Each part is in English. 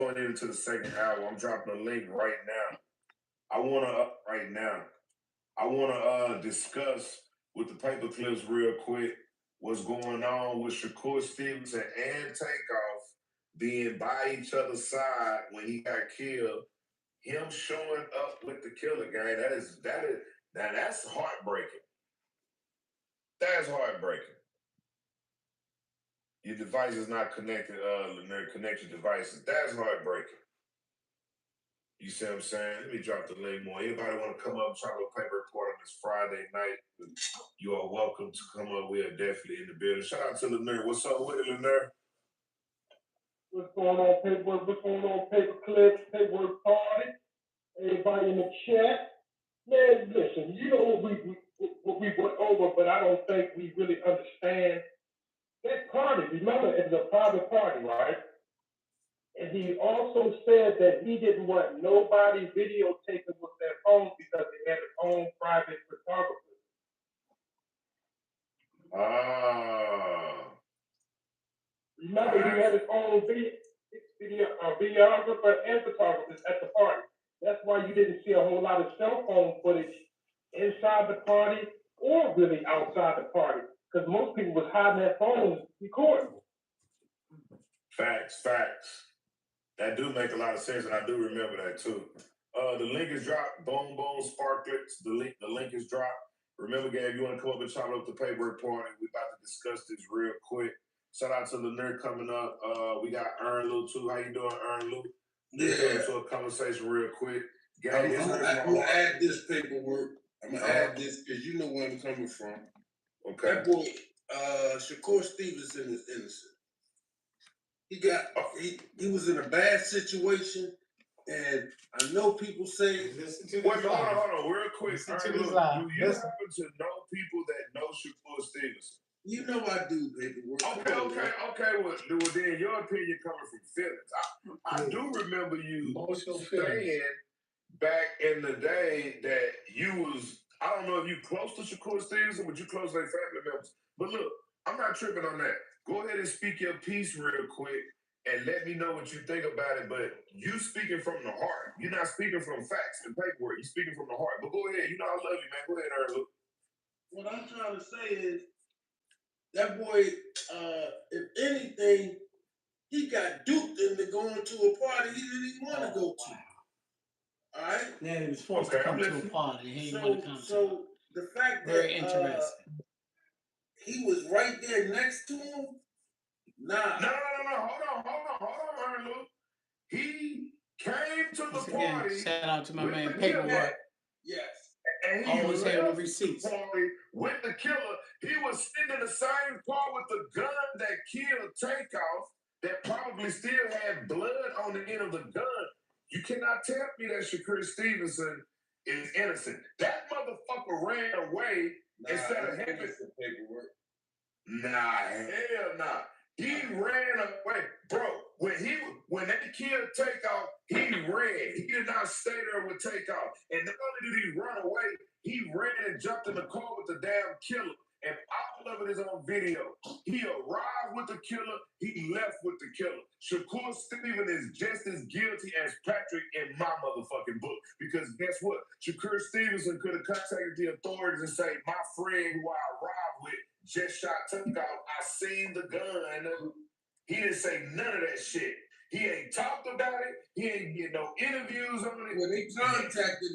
going into the second hour. I'm dropping a link right now. I want to right now. I want to discuss with the paper clips real quick what's going on with Shakur Stevenson and Takeoff being by each other's side when he got killed. Him showing up with the killer gang. That's heartbreaking. That's heartbreaking. Your device is not connected. Connect your devices. That's heartbreaking. You see what I'm saying? Let me drop the link more. Anybody want to come up and try to paper report on this Friday night? You are welcome to come up. We are definitely in the building. Shout out to Lanier. What's up with it, Lanier? What's going on, paperwork? What's going on, paper clips, paperwork party? Everybody in the chat. Man, listen, you know what we went over, but I don't think we really understand that party. Remember, it's a private party, right? And he also said that he didn't want nobody videotaping with their phone because he had his own private photographer. Remember, he had his own videographer and photographers at the party. That's why you didn't see a whole lot of cell phone footage inside the party or really outside the party, because most people was hiding their phones recording. Facts. That do make a lot of sense, and I do remember that too. The link is dropped. Boom, Sparklets. The link is dropped. Remember, gang, if you want to come up and chop up the paperwork party, we about to discuss this real quick. Shout out to Lanier coming up. We got Earn Lou too. How you doing, Earn Lou? Yeah. To a conversation real quick. Gang, I'm gonna add this paperwork. I'm gonna add this because you know where I'm coming from. Okay. That boy, Shakur Stevenson is innocent. He was in a bad situation, and I know people say. Hold on, real quick. Do you happen to know people that know Shakur Stevenson? You know I do, paperwork. Okay. Well, then your opinion coming from feelings. I do remember you saying back in the day that you was. I don't know if you close to Shakur Stevenson, but you close to their family members. But look, I'm not tripping on that. Go ahead and speak your piece real quick and let me know what you think about it. But you speaking from the heart. You're not speaking from facts and paperwork. You're speaking from the heart. But go ahead. You know I love you, man. Go ahead, Earl. What I'm trying to say is that boy, if anything, he got duped into going to a party he didn't even want to go to. All right? Yeah, he was forced to come to a party. He didn't want to come to. So the fact that very interesting. He was right there next to him. Nah. No. Hold on, Earl. He came to the party. Shout out to my man Paperwork. Yes. And he always had the receipts. With the killer. He was sitting in the same car with the gun that killed Takeoff that probably still had blood on the end of the gun. You cannot tell me that Shakur Stevenson is innocent. That motherfucker ran away instead of having paperwork. Nah, hell nah. He ran away. Bro, when they killed Takeoff, he ran. He did not stay there with Takeoff. And not only did he run away, he ran and jumped in the car with the damn killer. And all of it is on video. He arrived with the killer. He left with the killer. Shakur Stevenson is just as guilty as Patrick in my motherfucking book. Because guess what? Shakur Stevenson could have contacted the authorities and say, my friend who I arrived with just shot Takeoff. I seen the gun. He didn't say none of that shit. He ain't talked about it. He ain't get no interviews on it. When they contacted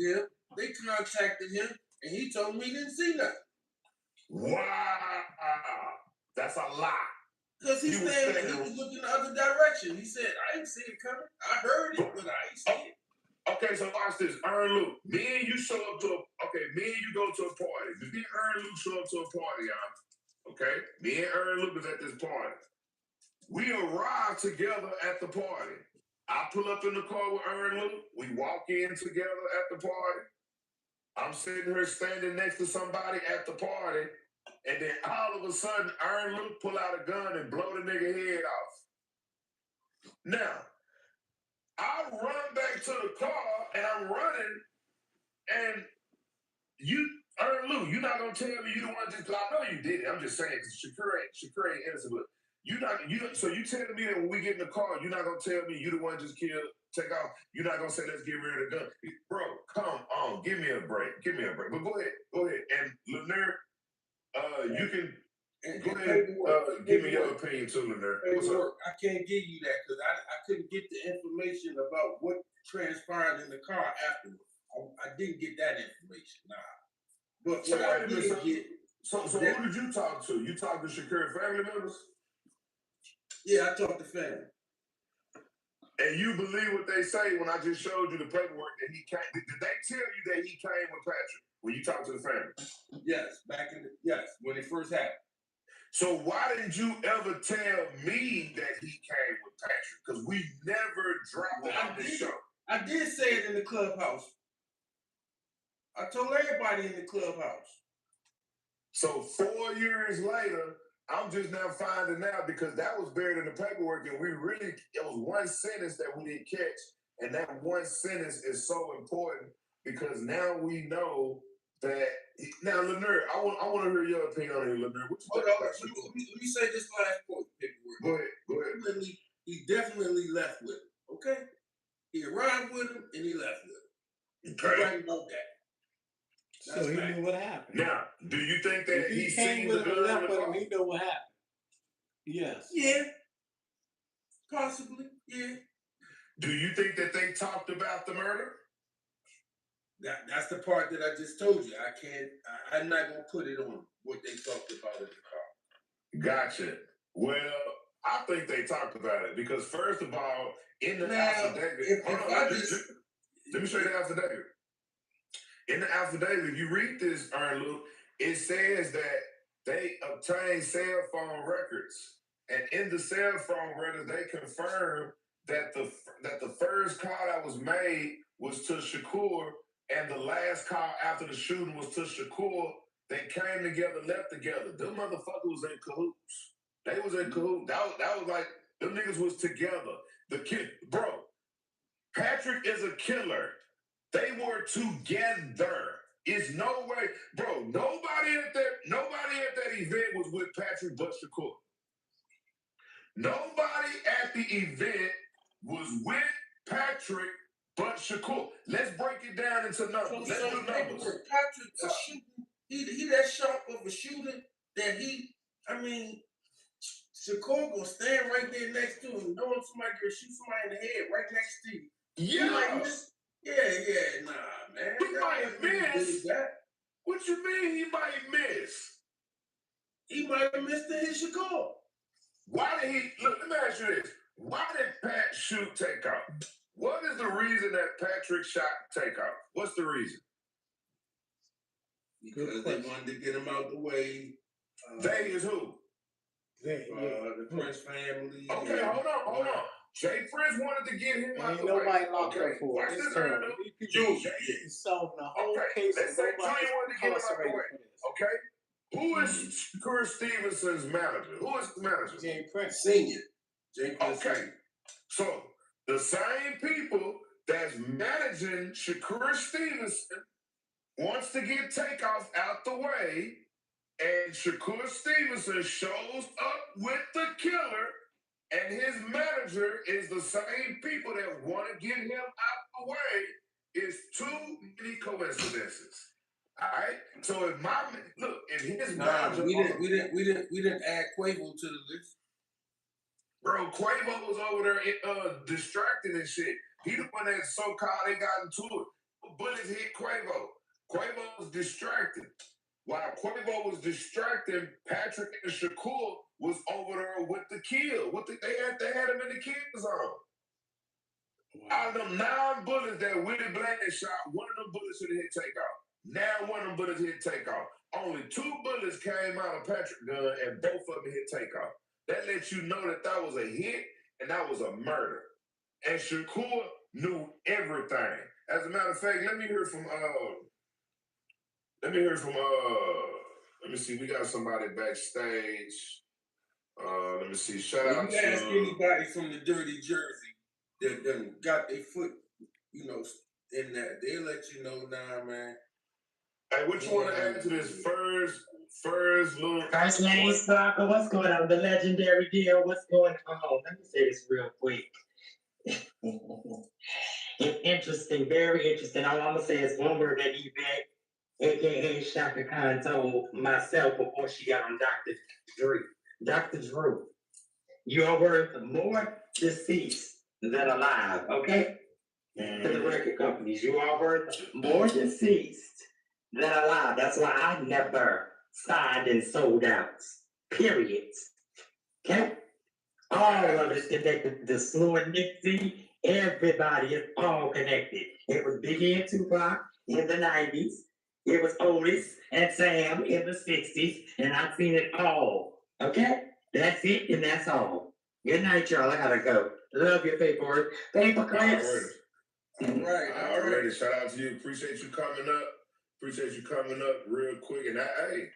him, and he told me he didn't see nothing. Wow. That's a lie. Because he was looking the other direction. He said, I ain't see it coming. I heard it, but I ain't see it. Okay, so watch this. Earn Luke. Me and you show up to me and you go to a party. Me and Earn Luke show up to a party, y'all. Okay? Me and Earn Luke is at this party. We arrive together at the party. I pull up in the car with Earn Luke. We walk in together at the party. I'm sitting here standing next to somebody at the party, and then all of a sudden, Earn Luke pull out a gun and blow the nigga head off. Now, I run back to the car, and I'm running, and Earn Luke, you're not gonna tell me you don't want to just. I know you did it. I'm just saying, because Shakur ain't innocent, but So you telling me that when we get in the car, you're not gonna tell me you the one just killed Takeoff? You're not gonna say let's get rid of the gun, bro? Come on, give me a break. But go ahead. And Lanier, you can go ahead. Give me your opinion too, Lanier. What's up? I can't give you that because I couldn't get the information about what transpired in the car afterwards. I didn't get that information. Nah. But So what I did get. So who did you talk to? You talked to Shakur family members? Yeah, I talked to family. And you believe what they say when I just showed you the paperwork that he came? Did they tell you that he came with Patrick when you talked to the family? Yes, when it first happened. So why didn't you ever tell me that he came with Patrick? Because we never dropped it on the show. I did say it in the clubhouse. I told everybody in the clubhouse. So 4 years later, I'm just now finding out because that was buried in the paperwork, and it was one sentence that we didn't catch, and that one sentence is so important because now we know that. Now, Lanier, I want to hear your opinion on it, Lanier. What you think about Shakur? Let me say this last point, paperwork. Go ahead. He definitely left with him. Okay, he arrived with him and he left with him. Okay. Right about that. So he knew what happened. Now, do you think that he came with him and left with him, he knew what happened? Yes. Yeah. Possibly. Yeah. Do you think that they talked about the murder? That's the part that I just told you. I'm not gonna put it on what they talked about in the car. Gotcha. Well, I think they talked about it because first of all, in the affidavit, let me show you the affidavit. In the affidavit, if you read this, Luke, it says that they obtained cell phone records, and in the cell phone records, they confirmed that the first call that was made was to Shakur, and the last call after the shooting was to Shakur. They came together, left together. Them motherfuckers was in cahoots. They was in cahoots. That was like them niggas was together. The kid, bro. Patrick is a killer. They were together. It's no way, bro. Nobody at that event was with Patrick but Shakur. Nobody at the event was with Patrick but Shakur. Let's break it down into numbers. Let's do numbers. Patrick, a shooting, he that sharp of a shooter that Shakur gonna stand right there next to him, knowing somebody gonna shoot somebody in the head right next to you. Yeah, nah, man. He might miss. What you mean he might miss? He might have missed the hit Shakur. Why did he look? Let me ask you this. Why did Pat shoot Takeoff? What is the reason that Patrick shot Takeoff? What's the reason? Because they wanted to get him out the way. They is who? The Prince family. Okay, hold on. Jay Prince wanted to get him out the way. Ain't nobody locked up for it. Watch this, He's solving the whole case. Let's say Jay wanted to get him out the way. Okay? Who is Shakur Stevenson's manager? Who is his manager? Jay Prince. Senior. Jay Prince. Okay. So the same people that's managing Shakur Stevenson wants to get Takeoff out the way, and Shakur Stevenson shows up with the killer, and his manager is the same people that want to get him out the way. It's too many coincidences. All right. So if his manager, we didn't add Quavo to the list. Bro, Quavo was over there distracted and shit. He the one that so-called they got into it. Bullets hit Quavo. Quavo was distracted. While Quavo was distracted, Patrick and Shakur was over there with the kill. They had him in the kill zone. Wow. Out of them 9 bullets that Willie Bland shot, one of them bullets should have hit Takeoff. Now one of them bullets hit Takeoff. Only 2 bullets came out of Patrick's gun, and both of them hit Takeoff. That lets you know that was a hit and that was a murder. And Shakur knew everything. As a matter of fact, let me hear from let me see, we got somebody backstage. Let me see, shout out to ask anybody from the Dirty Jersey that done got their foot, in that, they'll let you know now, man. Hey, what you want to add to this first First Luke. First Lane Stalker, what's going on? The legendary deal, what's going on? Let me say this real quick. It's interesting, very interesting. All I'm gonna say is one word that Yvette, aka Shaka Khan, told myself before she got on Dr. Drew. Dr. Drew, you are worth more deceased than alive, okay? To the record companies, you are worth more deceased than alive. That's why I never signed and sold out. Period. Okay? All of it is connected. The Slew and Nipsey, everybody is all connected. It was Biggie and Tupac in the 90s. It was Otis and Sam in the 60s. And I've seen it all. Okay? That's it and that's all. Good night, y'all. I gotta go. Love your paperwork. Paper clips. All right. Already. Shout out to you. Appreciate you coming up. Appreciate you coming up real quick. And hey,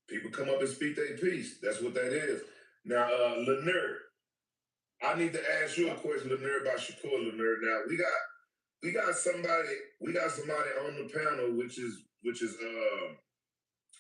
people come up and speak their piece. That's what that is. Now, Lanier, I need to ask you a question, Lanier, about Shakur, Lanier. Now, we got somebody on the panel, which is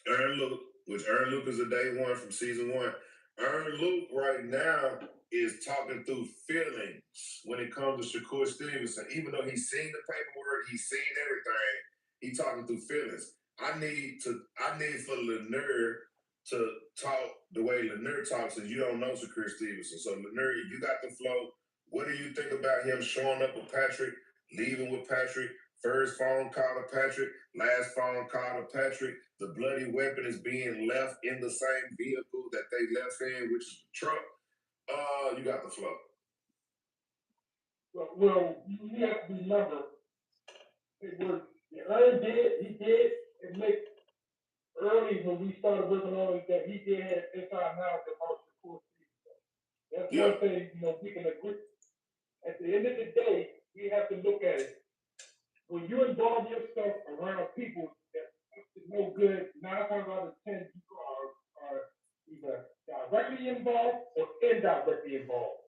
Aaron Luke, which Aaron Luke is a day one from season one. Aaron Luke right now is talking through feelings when it comes to Shakur Stevenson. Even though he's seen the paperwork, he's seen everything, he's talking through feelings. I need for Lanier to talk the way Lanier talks, and you don't know Shakur Stevenson. So Lanier, you got the flow. What do you think about him showing up with Patrick, leaving with Patrick, first phone call to Patrick, last phone call to Patrick? The bloody weapon is being left in the same vehicle that they left in, which is the truck. You got the flow. Well, you have to remember, it was Aaron he did admit early when we started working on it that he did have inside knowledge about the course. That's one thing, we can agree. At the end of the day, we have to look at it. When you involve yourself around people that is no good, 9 times out of 10, you are either directly involved or indirectly involved.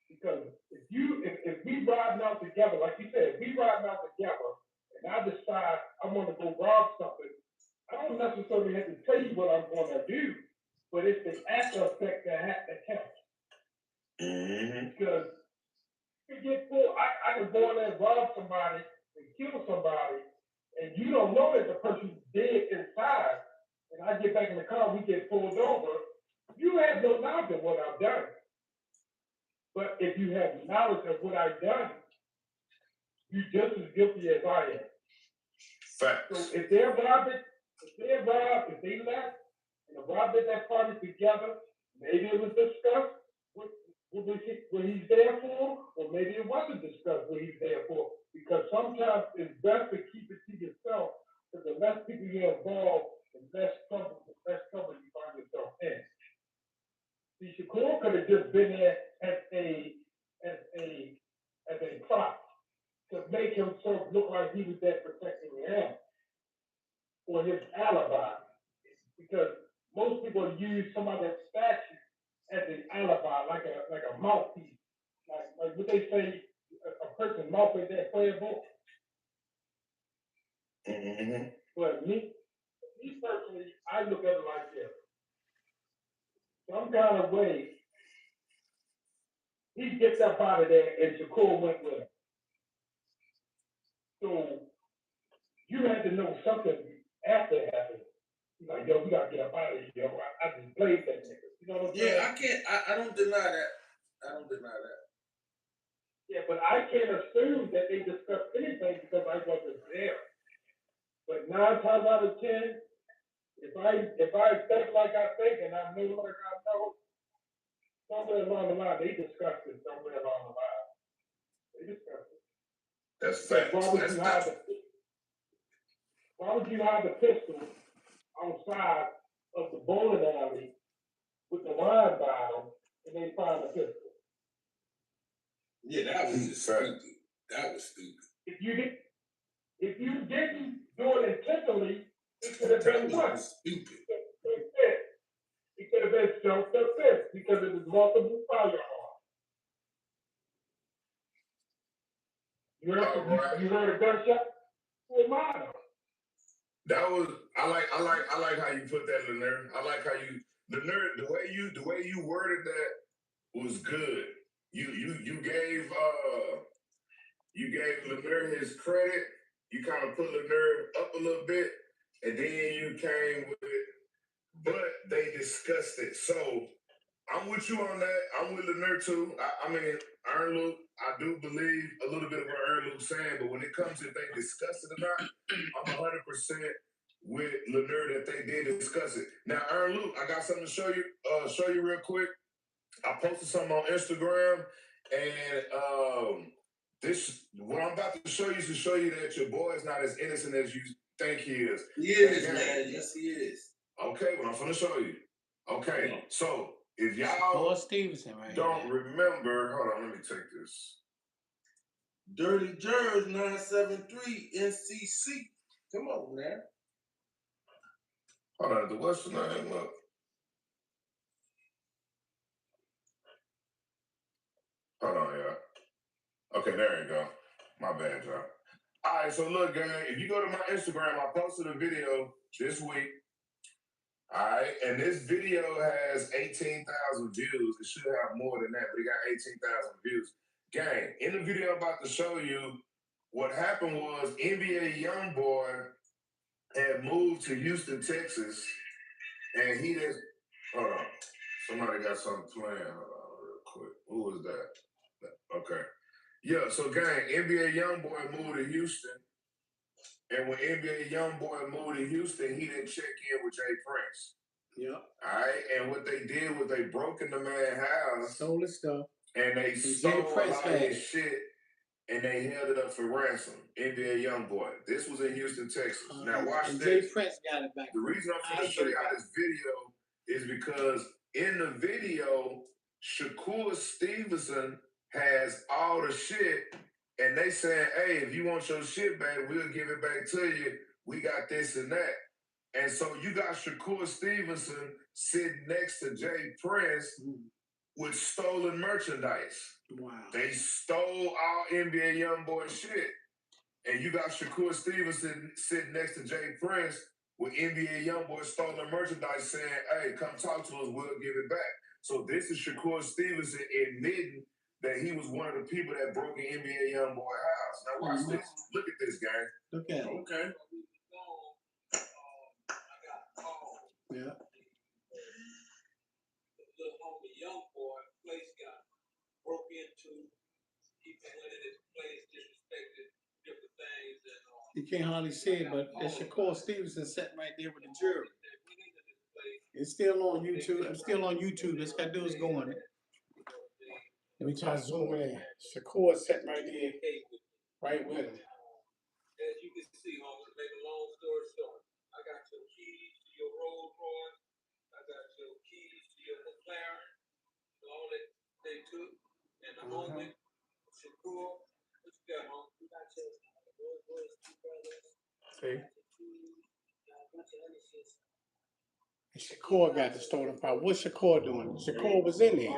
Because if we riding out together, like you said, if we riding out together, and I decide I want to go rob something, I don't necessarily have to tell you what I'm going to do, but it's the aspect that counts. Mm-hmm. Because you get full, I can go in there and rob somebody and kill somebody, and you don't know that the person's dead inside, and I get back in the car, we get pulled over, you have no knowledge of what I've done. But if you have knowledge of what I've done, you're just as guilty as I am. Facts. So if they left, and robbed at that party together, maybe it was discussed what he's there for, or maybe it wasn't discussed what he's there for. Because sometimes it's best to keep it to yourself, because the less people you're involved, the less trouble you find yourself in. See, Shakur could have just been there as a prop to make himself look like he was there protecting him or his alibi. Because most people use some of that statue as an alibi, like a mouthpiece. Like what they say, a person's mouth is that playable. Mm-hmm. But me personally, I look at it like this. Some kind of way, he gets up out of there and Shakur went with him. So you had to know something after it happened. Like, yo, we gotta get up out of here, yo. I just played that nigga. You know what I'm saying? Yeah, I don't deny that. Yeah, but I can't assume that they discussed anything because I wasn't there. But 9 times out of 10, if I think like I think and I know like I know, somewhere along the line they discussed it. Somewhere along the line, they discussed it. That's facts. Why would you hide the pistol outside of the bowling alley with the wine bottle and they find the pistol? Yeah, that was just stupid. That was stupid. If you didn't do it intentionally, it could have been what? Stupid. It could have been self-defense because it was multiple firearms. You heard a gunshot? Well, mine. That was, I like how you put that, Lanier. I like how you, Lanier, the way you worded that was good. You gave Lanier his credit. You kind of put Lanier up a little bit, and then you came with, but they discussed it. So I'm with you on that. I'm with Lanier too. I mean, Earn Luke, I do believe a little bit of what Earn Luke's saying, but when it comes to if they discuss it or not, I'm 100% with Lanier that they did discuss it. Now, Earn Luke, I got something to show you real quick. I posted something on Instagram, and this what I'm about to show you is to show you that your boy is not as innocent as you think he is. He is, man. Yes, he is. Okay, well, I'm gonna show you. Okay, so if y'all Paul Stevenson, right? don't remember, hold on, let me take this. Dirty Jerz 973 NCC. Come on, man. Hold on, what's the name? Look. Hold on, y'all. Okay, there you go. My bad, y'all. All right, so look, gang, if you go to my Instagram, I posted a video this week. All right, and this video has 18,000 views. It should have more than that, but it got 18,000 views. Gang, in the video I'm about to show you, what happened was NBA YoungBoy had moved to Houston, Texas, and he just, hold on, somebody got something playing. Hold on real quick. Who was that? Okay. Yeah, so gang, NBA YoungBoy moved to Houston, and when NBA YoungBoy moved to Houston, he didn't check in with Jay Prince. Yep. All right, and what they did was they broke in the man's house, stole his stuff, and they stole a lot of his shit, and they held it up for ransom. NBA YoungBoy. This was in Houston, Texas. Now watch and this. Jay Prince got it back. The reason I'm going to show you how this video is because in the video, Shakur Stevenson has all the shit, and they saying, "Hey, if you want your shit back, we'll give it back to you. We got this and that." And so you got Shakur Stevenson sitting next to Jay Prince with stolen merchandise. Wow. They stole all NBA YoungBoy shit. And you got Shakur Stevenson sitting next to Jay Prince with NBA YoungBoy stolen merchandise saying, "Hey, come talk to us, we'll give it back." So this is Shakur Stevenson admitting that he was one of the people that broke an NBA YoungBoy house. Now watch this. Look at this, gang. Look at it. Okay. Yeah. Little homie YoungBoy place got broke into. He went in his place, disrespected different things, and you can't hardly see it, but there's Shakur Stevenson sitting right there with the jury. It's still on YouTube. It's still on YouTube. This guy dude's going it. Let me try to zoom in. Shakur sitting right there, right with him. as you can see, homie, to make a long story short, I got your keys to your Rolls Royce. I got your keys to your McLaren. All that they took. And the homie, Shakur, what you got, homie? You got your Rolls Royce, See? And Shakur got the stolen part. What's Shakur doing? Shakur was in there.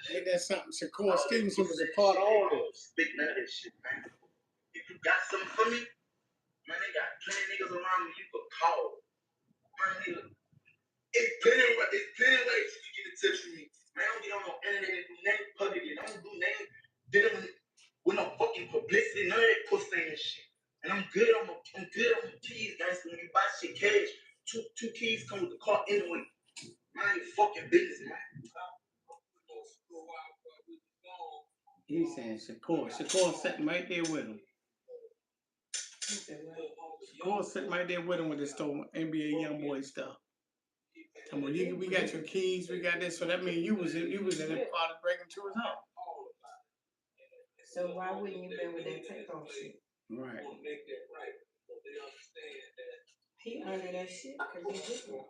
Ain't that something? Shakur Stevenson was a part of all this. Big none of this shit, man. If you got something for me, man, they got plenty of niggas around me you could call. Man, nigga, it's plenty of ways you can get in touch with me. Man, I don't get on no internet and do nothing publicly. I don't do nothing dealing with no fucking publicity, none of that pussy and shit. And I'm good on the keys, guys. When you buy shit cash, two keys come with the car anyway. Mind your fucking business, man. He's saying Shakur. Shakur sitting right there with him. Shakur sitting right there with him with his stolen NBA YoungBoy stuff. Come on, we got your keys, we got this. So that means you was in that part of breaking to his house. So why wouldn't you been with that takeoff shit? Right. He under that shit because he different.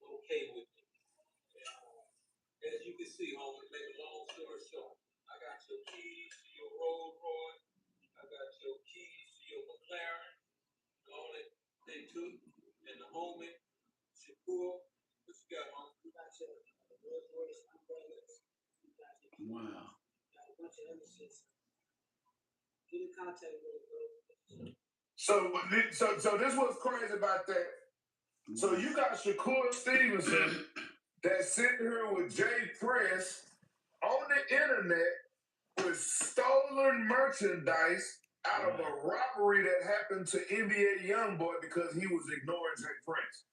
Okay with me. As you can see, homie, to make a long story short, I got your keys to your Rolls Royce. I got your keys to your McLaren. All that they took. And the homie, Shakur, what you got, homie? You got your Rolls Royce. Wow. Got a bunch of other shit. Get in contact with it, bro. So this was crazy about that. So you got Shakur Stevenson that's sitting here with Jay Press on the internet with stolen merchandise out of a robbery that happened to NBA Youngboy because he was ignoring Jay Prince.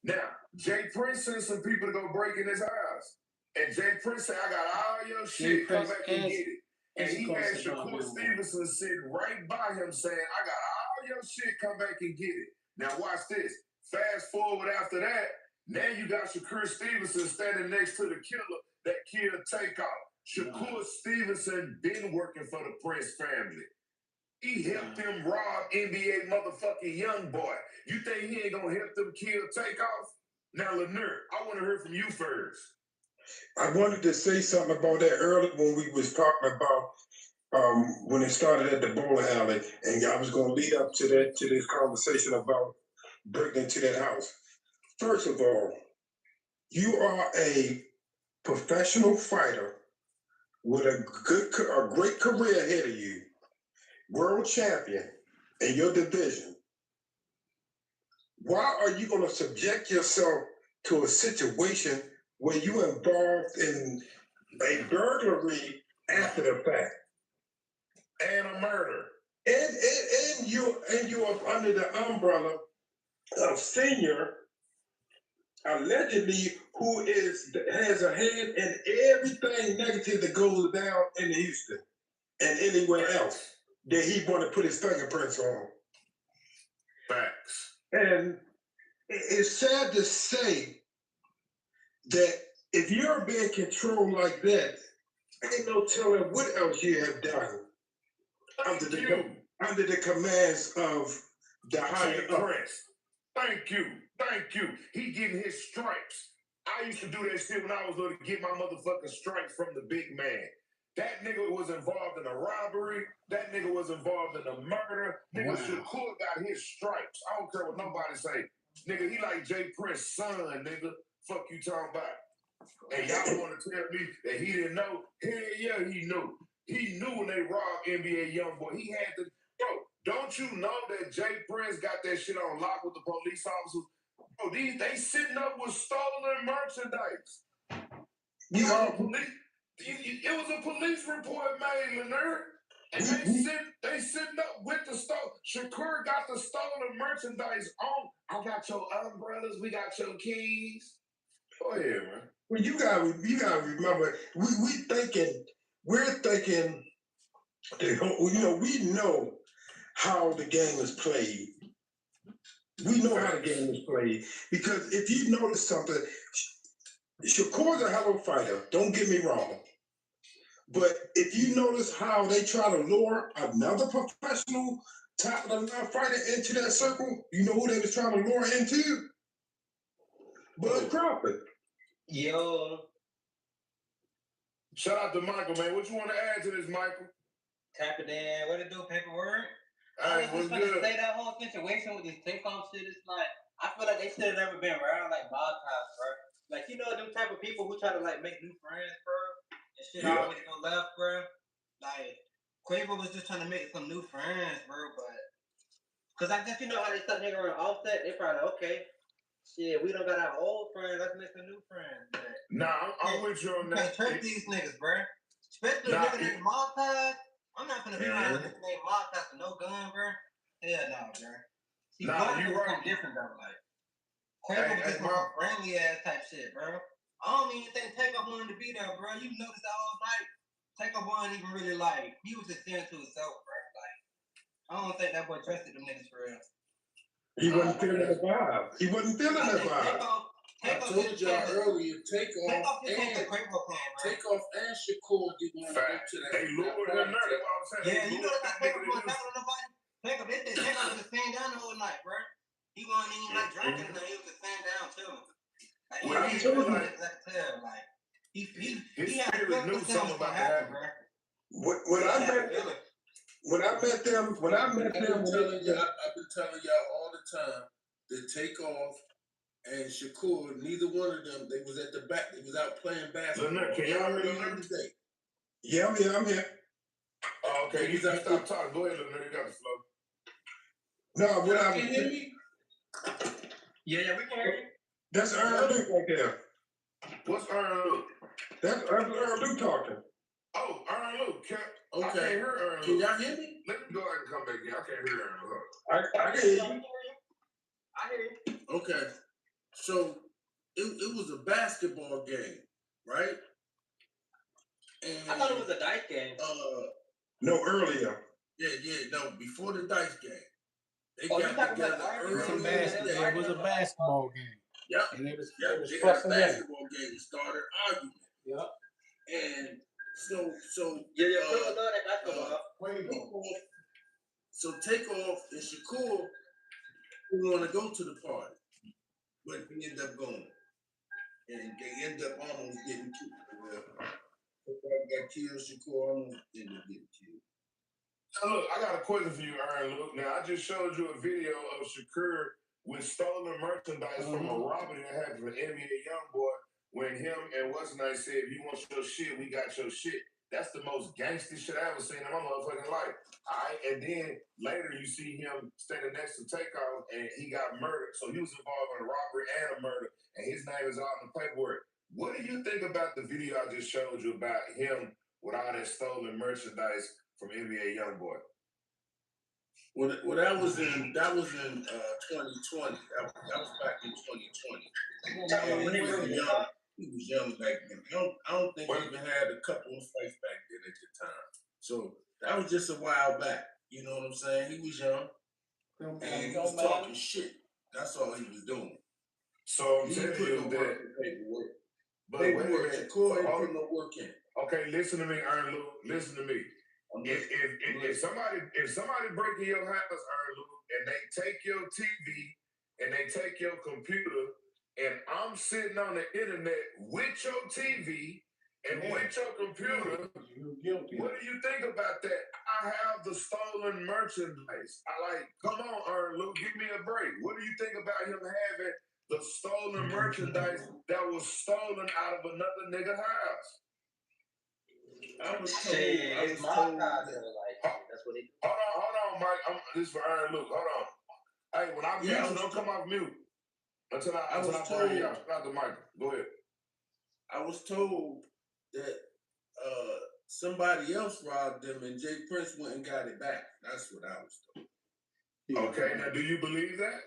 Now, Jay Prince sent some people to go break in his house. And Jay Prince said, I got all your shit, come back and get it. And he had Shakur Stevenson sitting right by him saying, I got all your shit, come back and get it. Now watch this. Fast forward after that, now you got Shakur Stevenson standing next to the killer that killed Takeoff. Shakur Stevenson been working for the Prince family. He helped them rob NBA motherfucking Youngboy. You think he ain't gonna help them kill Takeoff? Now, Lanier, I want to hear from you first. I wanted to say something about that earlier when we was talking about when it started at the bowling alley, and I was going to lead up to this conversation about breaking into that house. First of all, you are a professional fighter with a great career ahead of you, world champion in your division. Why are you going to subject yourself to a situation where you're involved in a burglary after the fact and a murder, and you are under the umbrella of Senior, allegedly, who has a hand in everything negative that goes down in Houston and anywhere else that he want to put his fingerprints on? Facts. And it's sad to say that if you're being controlled like that, ain't no telling what else you have done under the commands of the higher Prince. Thank you. He getting his stripes. I used to do that shit when I was little to get my motherfucking stripes from the big man. That nigga was involved in a robbery. That nigga was involved in a murder. Nigga Shakur got his stripes. I don't care what nobody say. Nigga, he like Jay Prince's son, nigga. Fuck you talking about. And y'all want to tell me that he didn't know? Hell yeah, he knew. He knew when they robbed NBA Youngboy. He had to. Bro, don't you know that Jay Prince got that shit on lock with the police officers? Bro, they sitting up with stolen merchandise. It was a police report made, Lanier. And they sitting up with the stolen. Shakur got the stolen merchandise on. I got your umbrellas. We got your keys. Go ahead, man. Well, you gotta remember, we're thinking, we know how the game is played. We know how the game is played. Because if you notice something, Shakur's a hell of a fighter, don't get me wrong. But if you notice how they try to lure another professional fighter into that circle, you know who they was trying to lure into? Bud Crawford. Yo. Shout out to Michael, man. What you want to add to this, Michael? Tap it in. What it do, paperwork? Hey, what's good? Say that whole situation with this takeoff shit, it's like, I feel like they should have never been around like Bob Ties, bro. Like, you know them type of people who try to like make new friends, bro? And shit always go left, bro. Like, Quavo was just trying to make some new friends, bro, but... Cause I guess you know how they stuck nigga on Offset, they probably, okay, shit, we don't got our old friends, let's make some new friends. But nah, I'm with you on that. You can't trust these niggas, bro. Especially a nigga named Bob Ties. I'm not gonna be around a nigga named Bob Ties with no gun, bro. Hell no, bro. See, you right. Something different though, like Quavo was just some friendly ass type shit, bro. I don't even think Takeoff wanted to be there, bro. You noticed that all night. Takeoff wasn't even really like, he was just staring to himself, bro. Like, I don't think that boy trusted them niggas for real. He wasn't feeling the vibe. I told y'all earlier, Takeoff and Shakur didn't want to go to that. They lured him there. Yeah, you know that Takeoff wasn't talking to nobody. Takeoff was just staying down the whole night, bro. He wasn't even like drinking, he was just staying down chilling. Like, he told me, like, he had a knew something about that, bro. When I met them, I've been telling y'all all the time that Takeoff and Shakur, neither one of them, they was at the back, they was out playing basketball. Can y'all hear me today? Yeah, I'm here. Oh, okay, you stop talking. Go ahead, Lanier, you got the flow. No, what Y'all I can hear me? Yeah, we can hear you. that's Earl Luke right there. What's Earl Luke? That's Earl Luke talking. Oh, Earl Luke. I can't Okay. hear Earl Can Luke. y'all hear me? Let me go ahead and come back in. I can't hear Earl Luke. I can hear you. I hear you. Okay. So it was a basketball game, right? And I thought it was a dice game. No, earlier. No, before the dice game. They Oh, you got talking together about It was early some in the basketball. day. It was a basketball game. Yep. And it was They had a fussing at it. basketball game, started arguing. Yep. And so Yeah, people love that basketball. so Takeoff and Shakur want to go to the party, but we end up going, and they end up almost getting killed. Got killed. Shakur almost ended up getting killed. Now look, I got a question for you, Earl Luke. Now, I just showed you a video of Shakur with stolen merchandise from a robbery that happened for NBA Youngboy when him and what's-his-name said, if you want your shit, we got your shit. That's the most gangster shit I ever seen in my motherfucking life. All right, and then later you see him standing next to Takeoff and he got murdered. So he was involved in a robbery and a murder, and his name is on the paperwork. What do you think about the video I just showed you about him with all that stolen merchandise from NBA Youngboy? Well, that was in 2020. That was back in 2020. And he was young back then. I don't think he even had a couple of fights back then at the time. So that was just a while back. You know what I'm saying? He was young and he was talking shit. That's all he was doing. So I'm He telling put you no that. work in paperwork. But wait a Paperwork. minute. Shakur ain't put no work in. Okay, listen to me, Earl Luke. Listen to me. If somebody break in your house, Earl Luke, and they take your TV and they take your computer, and I'm sitting on the internet with your TV and with your computer, what do you think about that? I have the stolen merchandise. Come on, Earl Luke, give me a break. What do you think about him having the stolen merchandise that was stolen out of another nigga's house? I was told that. That's what he. Hold on, Mike. This is for Earl Luke. Hold on. Hey, when I mute you, don't come off mute until I bring you out. Not the mic. Go ahead. I was told that somebody else robbed them and Jay Prince went and got it back. That's what I was told. Okay, now do you believe that?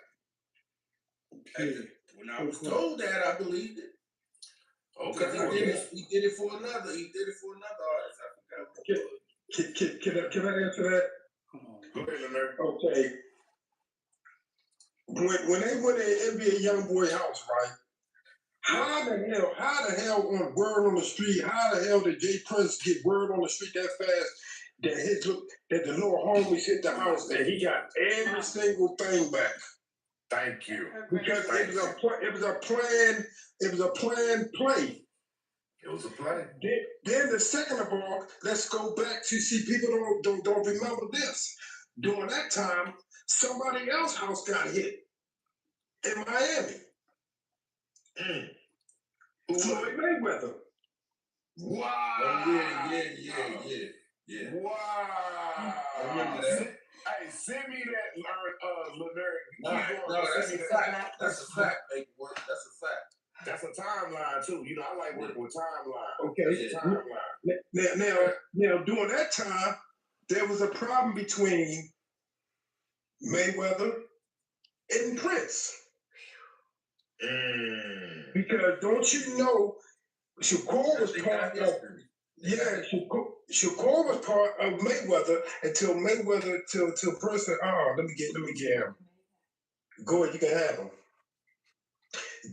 When I was told that, I believed it. Okay. He did it for another. He did it for another artist. I forgot. Can I answer that? Go ahead, Leonard. Okay. When they went to NBA Youngboy house, right? How the hell on word on the street, how the hell did Jay Prince get word on the street that fast that the little homies hit the house and he got every single thing back? Thank you. Because it was a planned play. It was a play. Then the second of all, let's go back to see people don't remember this. During that time, somebody else's house got hit in Miami. Floyd Mayweather. Wow. Oh, yeah. Wow. I remember that. Hey, send me that, Leonard. No, that's a fact. That's a fact, paperwork. That's a fact. That's a timeline too. You know, I like working with timeline. Okay. That's a timeline. Now, during that time, there was a problem between Mayweather and Prince. Because don't you know, Shakur was part of. Yeah, Shakur was part of Mayweather until Mayweather till Prince said, "Oh, let me get him. Go ahead, you can have him."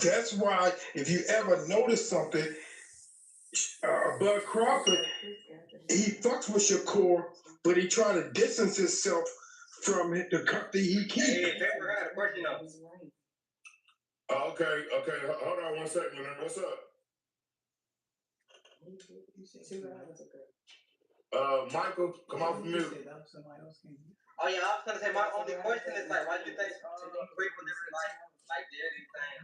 That's why if you ever notice something, Bud Crawford, he fucks with Shakur, but he try to distance himself from the company he keeps. Hey, Pepper, I got a question though. Okay. Hold on 1 second, Leonard. What's up? Michael, come off mute. Oh yeah, I was gonna say my only question is like, why do you think Rick would never like did anything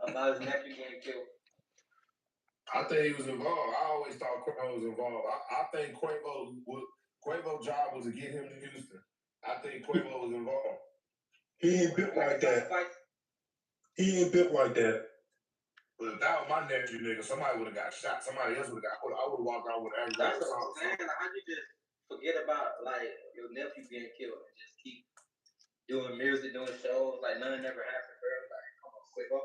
about his nephew getting killed? I think he was involved. I always thought Quavo was involved. I think Quavo's job was to get him to Houston. I think Quavo was involved. He ain't built like that. He ain't built like that. But if that was my nephew, nigga, somebody would have got shot. Somebody else would have got. I would have walked out with everybody. That's what I'm saying. Like, how you just forget about like your nephew getting killed and just keep doing music, doing shows like nothing ever happened, bro? Like, come on, Quavo.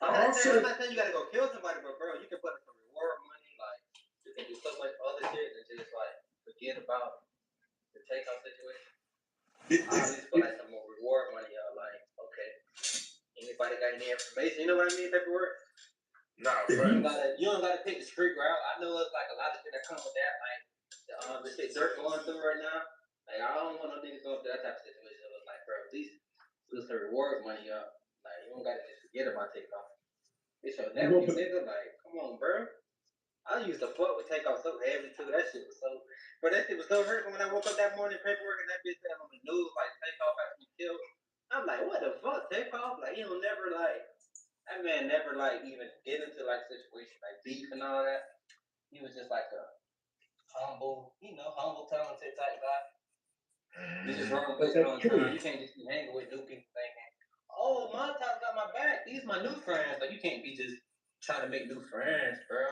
I'm not saying you gotta go kill somebody, but bro, you can put some reward money. Like, you can do so much other shit and just like forget about the takeoff situation. I at least put like some more reward money out. Like, okay, anybody got any information? You know what I mean? Paperwork. Nah, you don't gotta take the street route. I know it's like a lot of shit that come with that. Like, the shit Dirk going through right now. Like, I don't want no niggas going through that type of situation. It was like, bro, at least put some reward money up. Like, you don't gotta just forget about takeoff. It's your nephew, nigga. Like, come on, bro. I used to fuck with takeoff so heavy too. That shit was so. But that shit was so hurtful when I woke up that morning, paperwork, and that bitch said on the news like takeoff has been killed. I'm like, what the fuck, takeoff? Like, he'll never like. That man never like even get into like situation like beef and all that. He was just like a humble, talented type guy. You just run with on time. You can't just be hanging with new people thinking, oh, my top got my back. These my new friends. Like, you can't be just trying to make new friends, bro.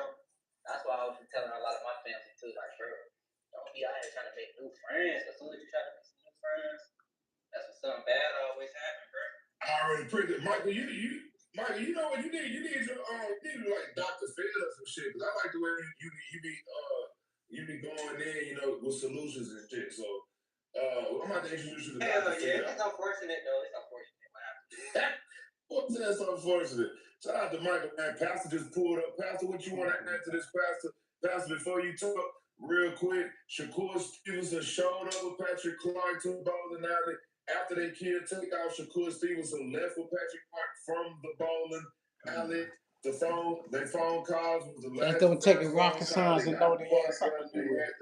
That's why I was telling a lot of my family too, like, bro, don't be out here trying to make new friends. As soon as you try to make some new friends, that's when something bad always happens, bro. I already predicted, Michael. Michael, you know what you need? You need your like Dr. Phil or some shit. Cause I like the way you be going in, you know, with solutions and shit. So I'm about to introduce you to Dr. Phil. It's unfortunate though. It's unfortunate what happened. What's that? So unfortunate. Shout out to Michael, man. Pastor just pulled up. Pastor, what you want to add to this, Pastor? Pastor, before you talk, real quick, Shakur Stevenson showed up with Patrick Clark to bowling alley. After they killed takeoff, Shakur Stevenson left with Patrick Clark from the bowling alley. Their phone calls was the last. That don't take a rocket science and know they had something to do with it.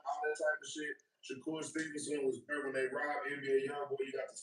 All that type of shit. Shakur Stevenson was there when they robbed NBA Youngboy. You got to